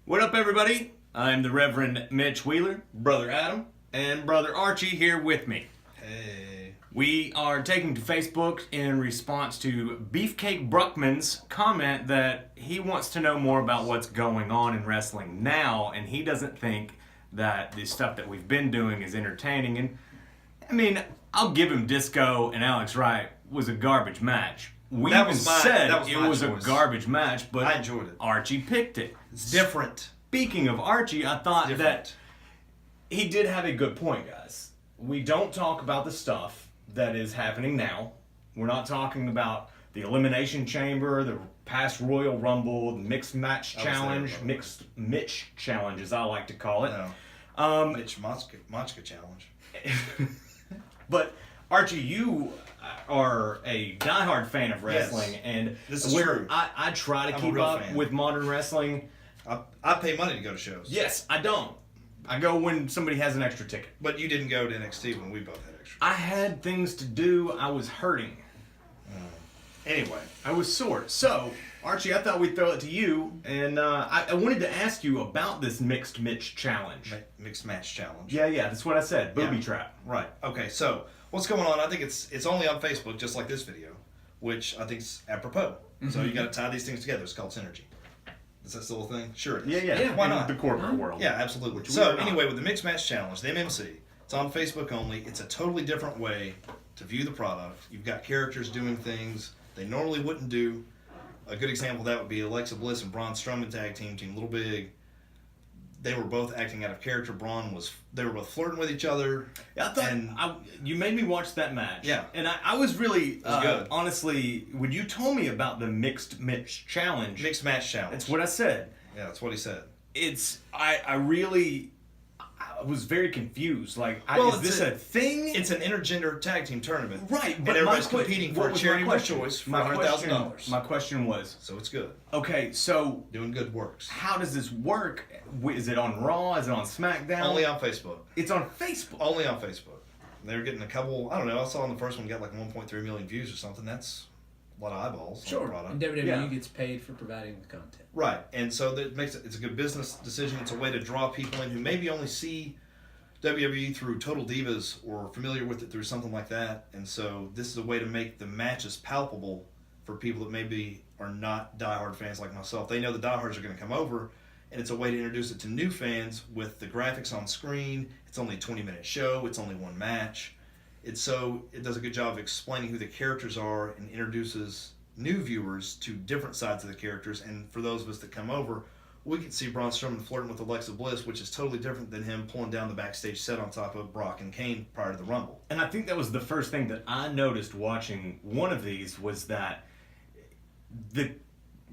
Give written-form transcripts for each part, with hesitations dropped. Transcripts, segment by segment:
What up, everybody? I'm the Reverend Mitch Wheeler, Brother Adam, and Brother Archie here with me. Hey. We are taking to Facebook in response to Beefcake Bruckman's comment that he wants to know more about what's going on in wrestling now, and he doesn't think that the stuff that we've been doing is entertaining. And I mean, I'll give him Disco and Alex Wright was a garbage match. We That even was my- said that was it my was choice. a garbage match, but I enjoyed it. Archie picked it. It's different. Speaking of Archie, I thought It's that different. he did have a good point, guys. We don't talk about the stuff that is happening now. We're not talking about the Elimination Chamber, the past Royal Rumble, the Mixed Match I was there, Challenge, by the way. Mixed Mitch Challenge, as I like to call it. No. Mitch Machka challenge. But Archie, you are a diehard fan of wrestling, Yes. and This is where true. I try to I'm a keep real up fan. with modern wrestling. I pay money to go to shows. Yes, I don't. I go when somebody has an extra ticket. But you didn't go to NXT when we both had extra. I had things to do. I was hurting. Anyway, I was sore. So, Archie, I thought we'd throw it to you, and I wanted to ask you about this Mixed Mitch Challenge. mixed match challenge. Yeah, that's what I said. Booby Yeah. trap. Right. Okay. So what's going on? I think it's only on Facebook, just like this video, which I think is apropos. So you got to tie these things together. It's called synergy. Is that still a thing? Sure it is. Yeah. Why In not? the corporate world. Yeah, absolutely. Which we So are not. anyway, with the Mixed Match Challenge, the MMC, it's on Facebook only. It's a totally different way to view the product. You've got characters doing things they normally wouldn't do. A good example of that would be Alexa Bliss and Braun Strowman tag team, Team Little Big. They were both acting out of character. They were both flirting with each other. I thought And- you made me watch that match. Yeah. And I was really, was good. honestly, when you told me about the Mixed Mitch Challenge, Mixed Match Challenge. that's what I said. Yeah, that's what he said. I was very confused. Like, Well, is this a thing? It's an intergender tag team tournament. Right, And but everybody's my competing for what a was charity my of their question? choice for My $100,000. My question was, So it's good. okay, so Doing good works. how does this work? Is it on Raw? Is it on SmackDown? Only on Facebook. It's on Facebook. Only on Facebook. They're getting a couple, I don't know, I saw on the first one got like 1.3 million views or something. That's a lot of eyeballs on the Sure. product. And WWE Yeah. gets paid for providing the content. Right. And so that makes it's a good business decision. It's a way to draw people in who maybe only see WWE through Total Divas or familiar with it through something like that. And so this is a way to make the matches palpable for people that maybe are not diehard fans like myself. They know the diehards are going to come over, and it's a way to introduce it to new fans with the graphics on screen. It's only a 20-minute show. It's only one match. It does a good job of explaining who the characters are and introduces new viewers to different sides of the characters. And for those of us that come over, we can see Braun Strowman flirting with Alexa Bliss, which is totally different than him pulling down the backstage set on top of Brock and Kane prior to the Rumble. And I think that was the first thing that I noticed watching one of these was that the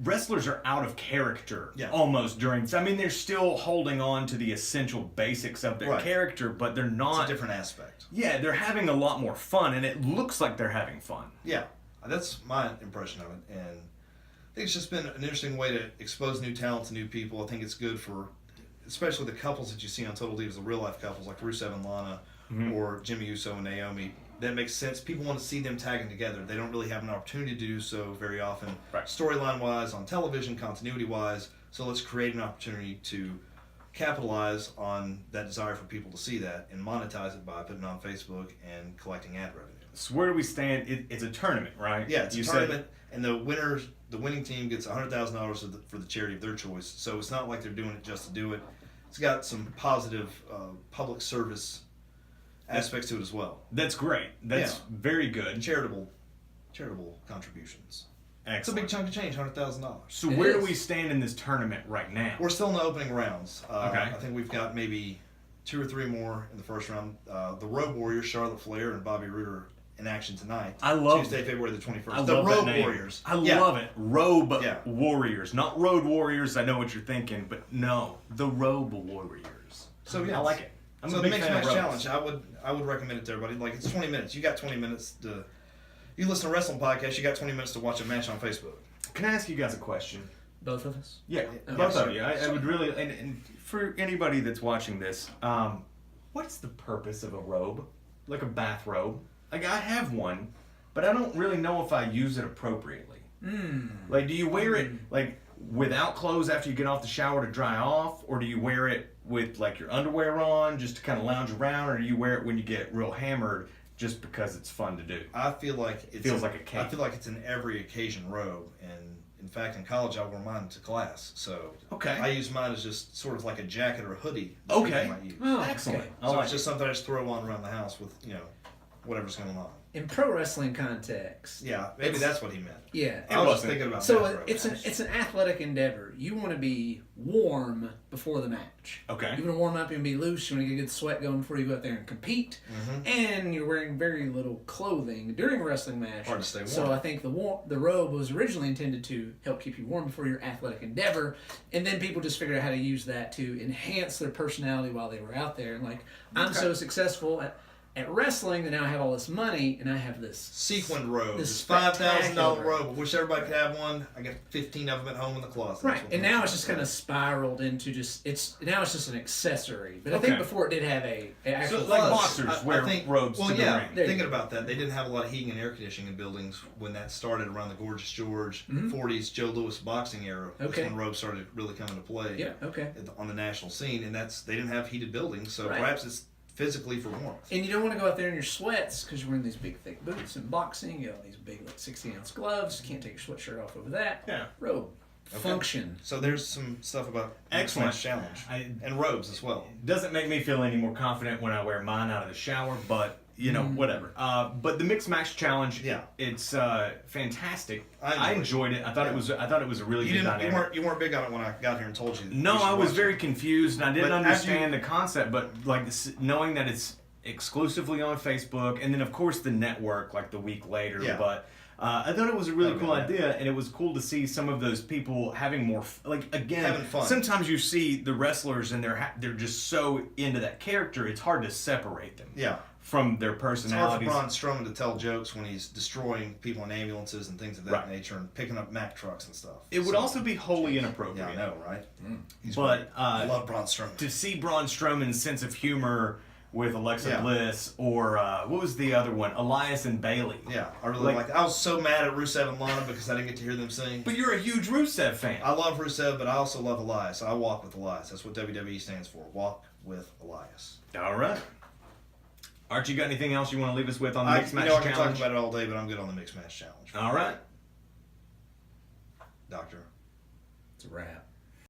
wrestlers are out of character Yeah. almost during. I mean, they're still holding on to the essential basics of their Right. character, but they're It's not. a different aspect. Yeah, they're having a lot more fun, and it looks like they're having fun. Yeah, that's my impression of it. And I think it's just been an interesting way to expose new talent to new people. I think it's good for, especially the couples that you see on Total Divas, the real life couples like Rusev and Lana, or Jimmy Uso and Naomi. That makes sense. People want to see them tagging together. They don't really have an opportunity to do so very often, Right. storyline wise, on television, continuity wise. So let's create an opportunity to capitalize on that desire for people to see that and monetize it by putting it on Facebook and collecting ad revenue. So where do we stand? It's a tournament, right? Yeah, it's You a said- tournament, and the winning team gets $100,000 for the charity of their choice. So it's not like they're doing it just to do it. It's got some positive public service aspects to it as well, That's great. That's Yeah. very good. and charitable contributions. It's a Excellent. big chunk of change, $100,000. So It where do is. we stand in this tournament right now? We're still in the opening rounds. Okay. I think we've got maybe 2 or 3 more in the first round. The Road Warriors, Charlotte Flair and Bobby Roode are in action tonight. I love Tuesday, February the 21st. I the love Road that name. Warriors. I Yeah. love it. Robe Yeah. Warriors, not Road Warriors. I know what you're thinking, but no, the Robe Warriors. So yeah, I like it. I'm so a the big Mixed fan Match of robes. Challenge, I would recommend it to everybody. Like, it's 20 minutes. You got 20 minutes to. You listen to wrestling podcasts. You got 20 minutes to watch a match on Facebook. Can I ask you guys a question? Both of us? Yeah, Yeah, both sure. of you. I would really, and for anybody that's watching this, what's the purpose of a robe? Like a bathrobe? Like, I have one, but I don't really know if I use it appropriately. Like, do you wear it? Like, without clothes after you get off the shower to dry off, or do you wear it with like your underwear on just to kind of lounge around, or do you wear it when you get real hammered just because it's fun to do? I feel like it's Feels like a cape. I feel like it's an every occasion robe, and in fact, in college I wore mine to class. So Okay. I use mine as just sort of like a jacket or a hoodie. that Okay. people might use. Oh, Excellent. okay. I So like it's just something I just throw on around the house with whatever's going on. In pro wrestling context, Yeah, maybe that's what he meant. yeah. I was just wasn't. thinking about So that. it's an athletic endeavor. You want to be warm before the match. Okay. You want to warm up and be loose. You want to get good sweat going before you go out there and compete. Mm-hmm. And you're wearing very little clothing during a wrestling match. Hard to stay warm. So I think the robe was originally intended to help keep you warm before your athletic endeavor, and then people just figured out how to use that to enhance their personality while they were out there. And like, I'm Okay. so successful at wrestling that now I have all this money and I have this Sequined robe. This This $5,000 spectacular- robe. I wish everybody could have one. I got 15 of them at home in the closet. right. That's what And they now do. it's just kind of spiraled into just it's just an accessory. But I Okay. think before it did have a actual So like function. boxers wear robes well, to the yeah, ring. There you thinking go. about that, they didn't have a lot of heating and air conditioning in buildings when that started around the Gorgeous George, Mhm. 40s Joe Louis boxing era. Okay. That's when robes started really coming to play Yeah. Okay. on the national scene, and they didn't have heated buildings, so Right. perhaps it's physically for warmth. And you don't want to go out there in your sweats because you're wearing these big thick boots and boxing. You got these big like 60-ounce gloves. You can't take your sweatshirt off over that. Yeah. Robe. Okay. Function. So there's some stuff about Excellent. Smash Challenge I- and robes as well. Doesn't make me feel any more confident when I wear mine out of the shower, but whatever. But the Mix Match Challenge, Yeah. it's fantastic. I I enjoyed it. I thought it was a really good dynamic. You weren't big on it when I got here and told you. No, you should I was watch very it. confused and I didn't But after understand the concept. But like knowing that it's exclusively on Facebook, and then of course the network like the week later. Yeah. But I thought it was a really Okay, cool yeah. idea, and it was cool to see some of those people having more again. Having fun. Sometimes you see the wrestlers and they're just so into that character. It's hard to separate them Yeah. from their It's hard for personalities. Braun Strowman to tell jokes when he's destroying people in ambulances and things of that Right. nature and picking up Mack trucks and stuff. It would So- also be wholly inappropriate. Yeah, I know, right? He's But, great. I love Braun Strowman. To see Braun Strowman's sense of humor with Alexa Yeah. Bliss, or what was the other one? Elias and Bailey. Yeah, I really like. I was so mad at Rusev and Lana because I didn't get to hear them sing. But you're a huge Rusev fan. I love Rusev, but I also love Elias. I walk with Elias. That's what WWE stands for. Walk with Elias. All right. Art, you got anything else you want to leave us with on the I Mixed Match can talk Challenge? about it all day, but I'm good on the Mixed Match Challenge. All right. Doctor. It's a wrap.